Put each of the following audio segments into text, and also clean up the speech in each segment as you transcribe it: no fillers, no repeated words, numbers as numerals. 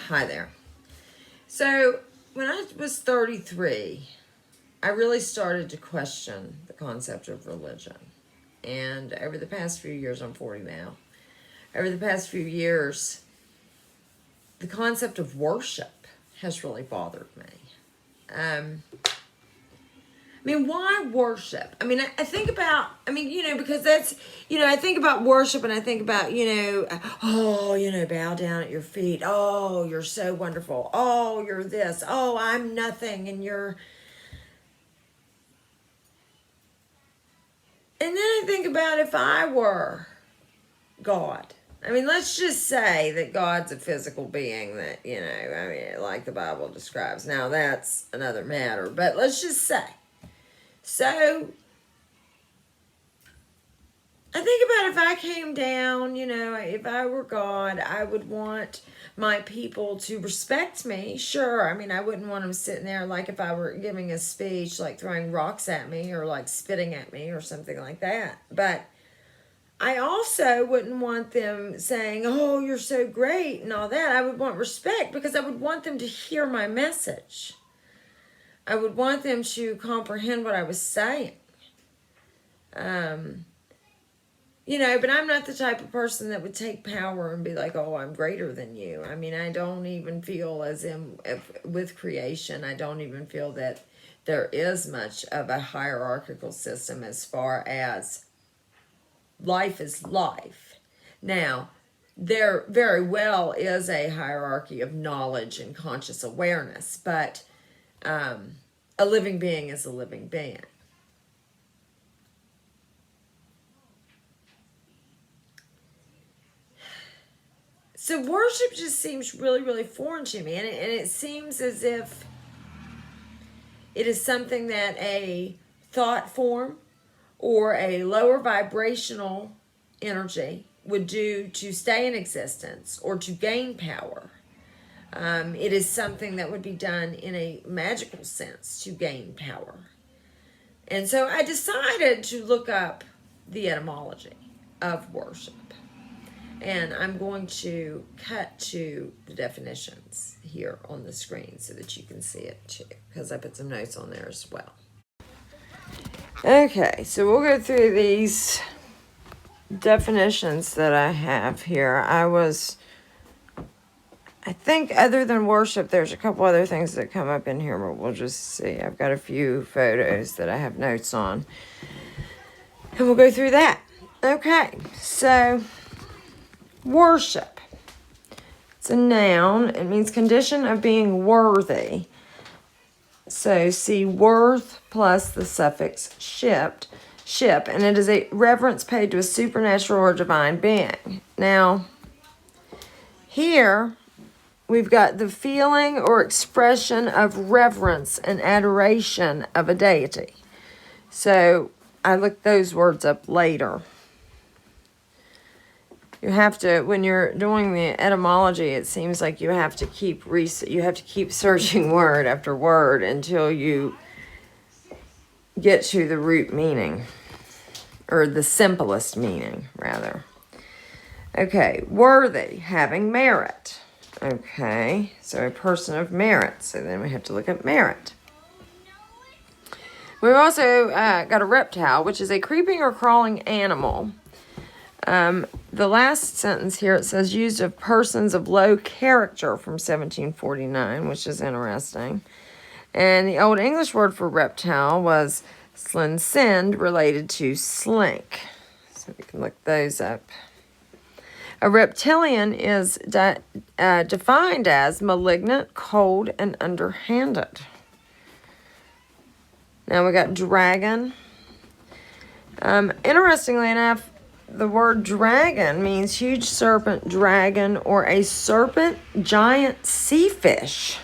Hi there. So, when I was 33, I really started to question the concept of religion. And over the past few years, I'm 40 now, over the past few years, the concept of worship has really bothered me. Why worship? I think about, because that's, I think about worship and I think about, bow down at your feet. Oh, you're so wonderful. Oh, you're this. Oh, I'm nothing. And then I think about if I were God. Let's just say that God's a physical being that, like the Bible describes. Now, that's another matter, but let's just say. So, I think about if I came down, if I were God, I would want my people to respect me. Sure, I wouldn't want them sitting there like if I were giving a speech, like throwing rocks at me or like spitting at me or something like that. But I also wouldn't want them saying, oh, you're so great and all that. I would want respect because I would want them to hear my message. I would want them to comprehend what I was saying. But I'm not the type of person that would take power and be like, oh, I'm greater than you. I don't even feel with creation, I don't even feel that there is much of a hierarchical system as far as life is life. Now, there very well is a hierarchy of knowledge and conscious awareness, but a living being is a living being. So worship just seems really, really foreign to me. And it seems as if it is something that a thought form or a lower vibrational energy would do to stay in existence or to gain power. It is something that would be done in a magical sense to gain power. And so I decided to look up the etymology of worship. And I'm going to cut to the definitions here on the screen so that you can see it too, because I put some notes on there as well. Okay, so we'll go through these definitions that I have here. I think other than worship, there's a couple other things that come up in here, but we'll just see. I've got a few photos that I have notes on, and we'll go through that. Okay, so worship. It's a noun. It means condition of being worthy. So see worth plus the suffix ship, and it is a reverence paid to a supernatural or divine being. Now, here we've got the feeling or expression of reverence and adoration of a deity. So I looked those words up later. You have to, when you're doing the etymology, it seems like you have to keep searching word after word until you get to the root meaning, or the simplest meaning, rather. Okay, worthy, having merit. Okay, so a person of merit. So then we have to look at merit. We've also got a reptile, which is a creeping or crawling animal. The last sentence here, it says used of persons of low character from 1749, which is interesting. And the Old English word for reptile was slinsend, related to slink. So we can look those up. A reptilian is defined as malignant, cold, and underhanded. Now we got dragon. Interestingly enough, the word dragon means huge serpent, dragon, or a serpent, giant sea fish.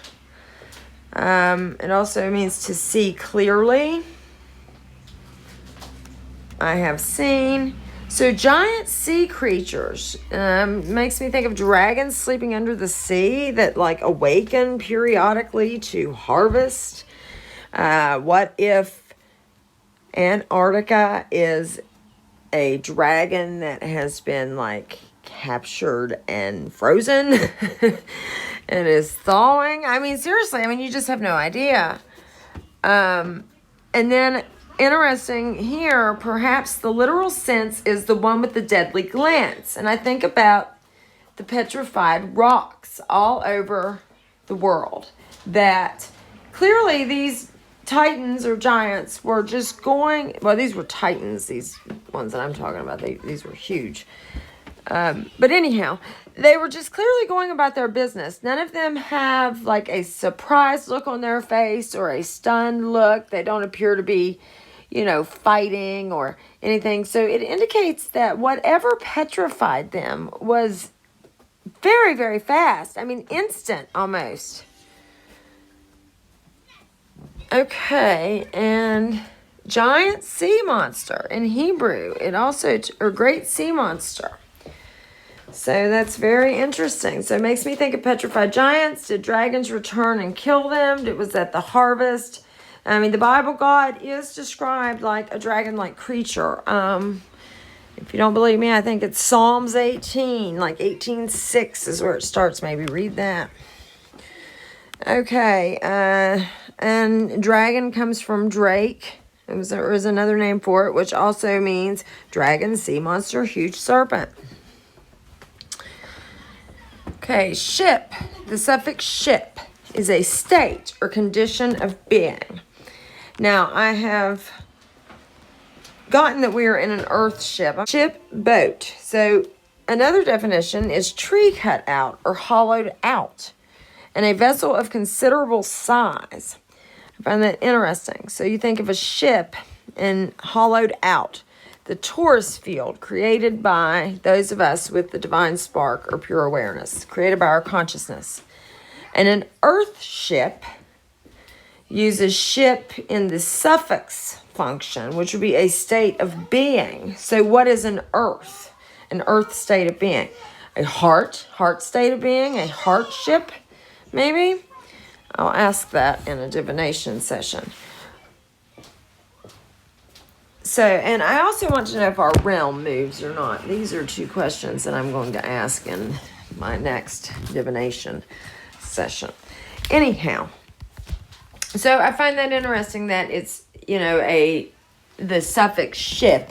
It also means to see clearly. I have seen. So giant sea creatures makes me think of dragons sleeping under the sea that like awaken periodically to harvest. What if Antarctica is a dragon that has been like captured and frozen It is thawing. I mean, seriously, I mean, you just have no idea. And then, interesting here, perhaps the literal sense is the one with the deadly glance. And I think about the petrified rocks all over the world that clearly these titans or giants were just going, well, these were titans, these ones that I'm talking about, these were huge. But anyhow, they were just clearly going about their business. None of them have like a surprised look on their face or a stunned look. They don't appear to be, fighting or anything. So it indicates that whatever petrified them was very, very fast. I mean, instant almost. Okay, and giant sea monster in Hebrew. It also, or great sea monster. So that's very interesting. So it makes me think of petrified giants. Did dragons return and kill them? It was at the harvest. I mean, the Bible God is described like a dragon-like creature. If you don't believe me, I think it's Psalms 18, like 18:6 is where it starts. Maybe read that. Okay, and dragon comes from drake. There was another name for it, which also means dragon, sea monster, huge serpent. Okay, ship. The suffix ship is a state or condition of being. Now, I have gotten that we are in an earth ship. Ship, boat. So, another definition is tree cut out or hollowed out, and a vessel of considerable size. I find that interesting. So, you think of a ship and hollowed out. The torus field created by those of us with the divine spark or pure awareness, created by our consciousness. And an earth ship uses ship in the suffix function, which would be a state of being. So what is an earth? An earth state of being. A heart state of being, a heart ship, maybe? I'll ask that in a divination session. So, and I also want to know if our realm moves or not. These are two questions that I'm going to ask in my next divination session. Anyhow, so I find that interesting that it's, the suffix ship,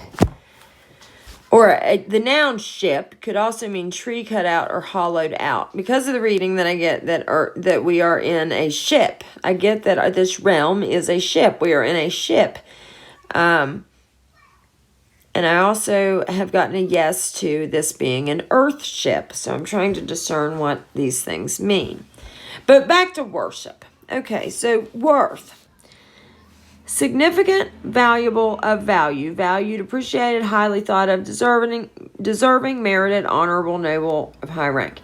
or the noun ship could also mean tree cut out or hollowed out. Because of the reading that I get that we are in a ship, I get that this realm is a ship. We are in a ship. And I also have gotten a yes to this being an earth ship. So I'm trying to discern what these things mean. But back to worship. Okay, so worth. Significant, valuable, of value. Valued, appreciated, highly thought of, deserving, merited, honorable, noble, of high rank.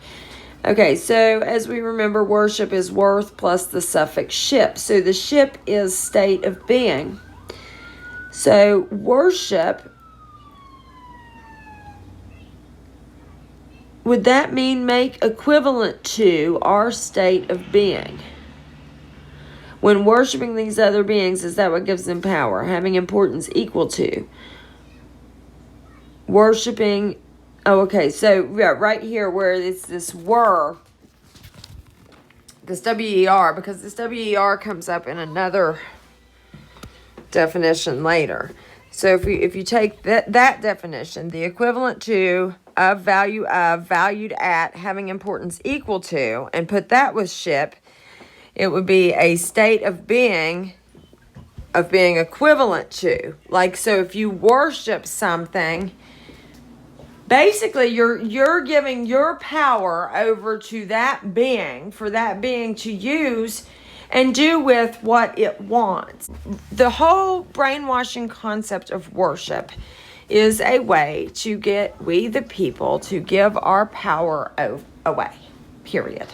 Okay, so as we remember, worship is worth plus the suffix ship. So the ship is state of being. So worship, would that mean make equivalent to our state of being? When worshiping these other beings, is that what gives them power? Having importance equal to. Worshiping, so yeah, right here where it's this were, this W-E-R, because this W-E-R comes up in another definition later. So if you take that definition, the equivalent to, of, value of, valued at, having importance equal to, and put that with ship, it would be a state of being equivalent to. Like, so if you worship something, basically you're giving your power over to that being, for that being to use and do with what it wants. The whole brainwashing concept of worship is a way to get we the people to give our power away, period.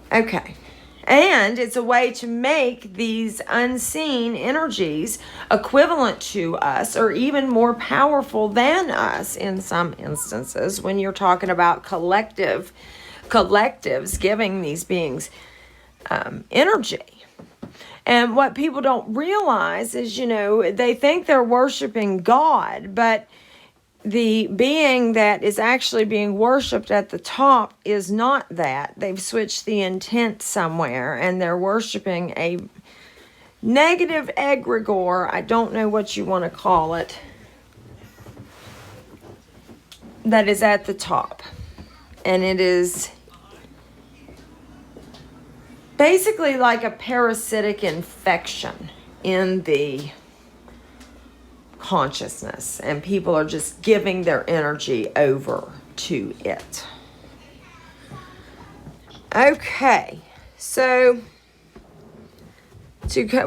Okay. And it's a way to make these unseen energies equivalent to us or even more powerful than us in some instances when you're talking about collectives giving these beings energy. And what people don't realize is, they think they're worshiping God, but the being that is actually being worshipped at the top is not that. They've switched the intent somewhere, and they're worshiping a negative egregore. I don't know what you want to call it. That is at the top. And it is basically like a parasitic infection in the consciousness, and people are just giving their energy over to it. Okay, so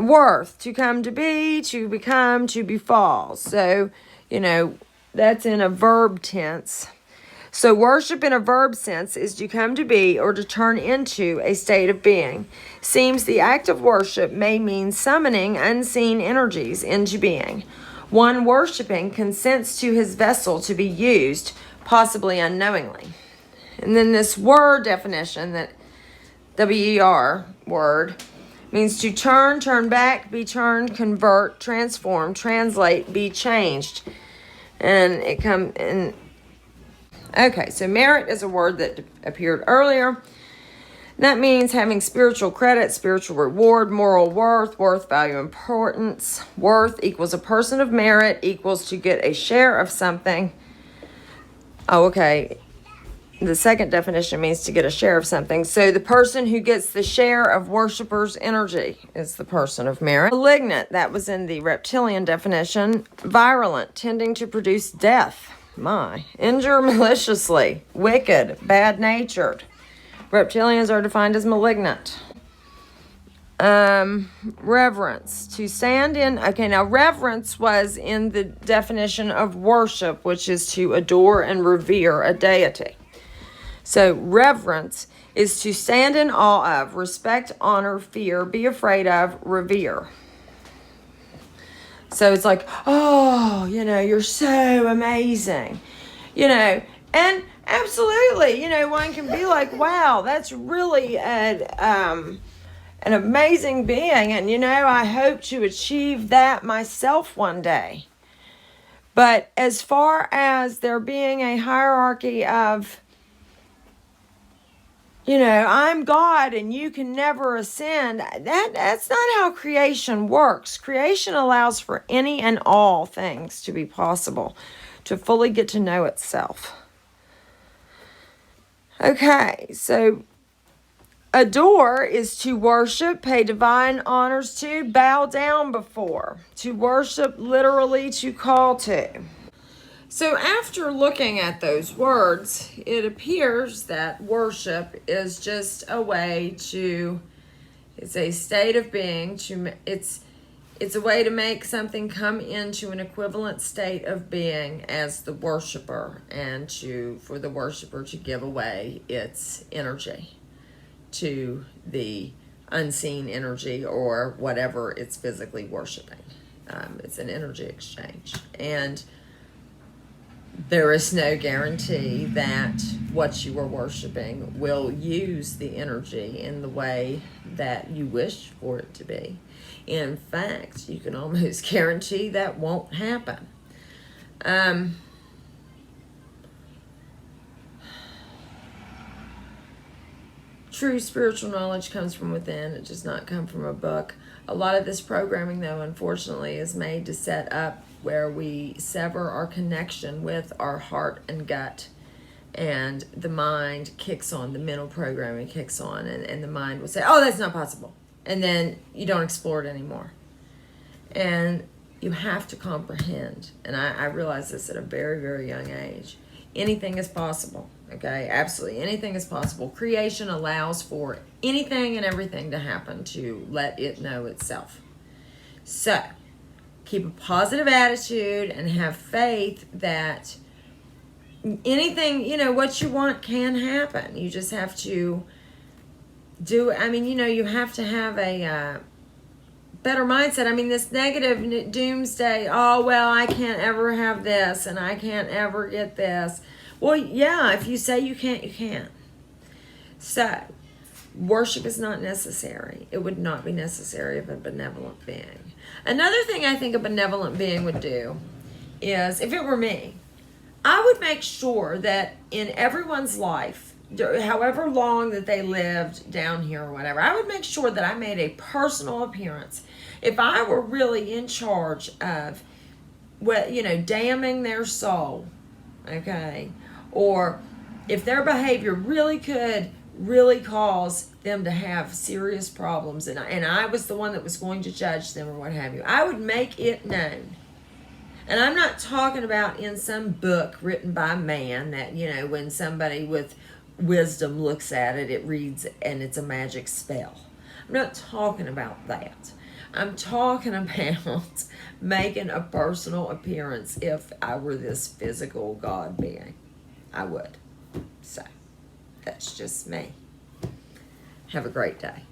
worth, to come to be, to become, to befall. So, that's in a verb tense. So worship in a verb sense is to come to be or to turn into a state of being. Seems the act of worship may mean summoning unseen energies into being. One worshiping consents to his vessel to be used, possibly unknowingly. And then this word definition, that W-E-R word, means to turn back, be turned, convert, transform, translate, be changed. And it comes in. Okay, so merit is a word that appeared earlier. That means having spiritual credit, spiritual reward, moral worth, value, importance. Worth equals a person of merit, equals to get a share of something. Oh, okay. The second definition means to get a share of something. So the person who gets the share of worshippers' energy is the person of merit. Malignant, that was in the reptilian definition. Virulent, tending to produce death. Injure maliciously. Wicked, bad-natured. Reptilians are defined as malignant. Reverence. To stand in. Okay, now reverence was in the definition of worship, which is to adore and revere a deity. So reverence is to stand in awe of, respect, honor, fear, be afraid of, revere. So it's like, oh, you're so amazing. And absolutely, one can be like, wow, that's really an amazing being. And, I hope to achieve that myself one day. But as far as there being a hierarchy of, I'm God and you can never ascend, that's not how creation works. Creation allows for any and all things to be possible, to fully get to know itself. Okay, so adore is to worship, pay divine honors to, bow down before. To worship, literally to call to. So after looking at those words, it appears that worship is just a way to, it's a state of being, it's a way to make something come into an equivalent state of being as the worshiper, and for the worshiper to give away its energy to the unseen energy or whatever it's physically worshiping. It's an energy exchange. And there is no guarantee that what you are worshiping will use the energy in the way that you wish for it to be. In fact, you can almost guarantee that won't happen. True spiritual knowledge comes from within. It does not come from a book. A lot of this programming, though, unfortunately, is made to set up where we sever our connection with our heart and gut, and the mind kicks on, the mental programming kicks on, and the mind will say, oh, that's not possible. And then you don't explore it anymore. And you have to comprehend, and I realized this at a very, very young age. Anything is possible, okay? Absolutely, anything is possible. Creation allows for anything and everything to happen to let it know itself. So, keep a positive attitude and have faith that anything, what you want can happen. You just have to you have to have a better mindset. This negative doomsday, oh, well, I can't ever have this and I can't ever get this. Well, yeah, if you say you can't, you can't. So, worship is not necessary. It would not be necessary of a benevolent being. Another thing I think a benevolent being would do is, if it were me, I would make sure that in everyone's life, however long that they lived down here or whatever, I would make sure that I made a personal appearance. If I were really in charge of, well, damning their soul, okay, or if their behavior really could really cause them to have serious problems, and I was the one that was going to judge them or what have you, I would make it known. And I'm not talking about in some book written by man that, when somebody with wisdom looks at it, it reads and it's a magic spell. I'm not talking about that. I'm talking about making a personal appearance. If I were this physical God being, I would. So, that's just me. Have a great day.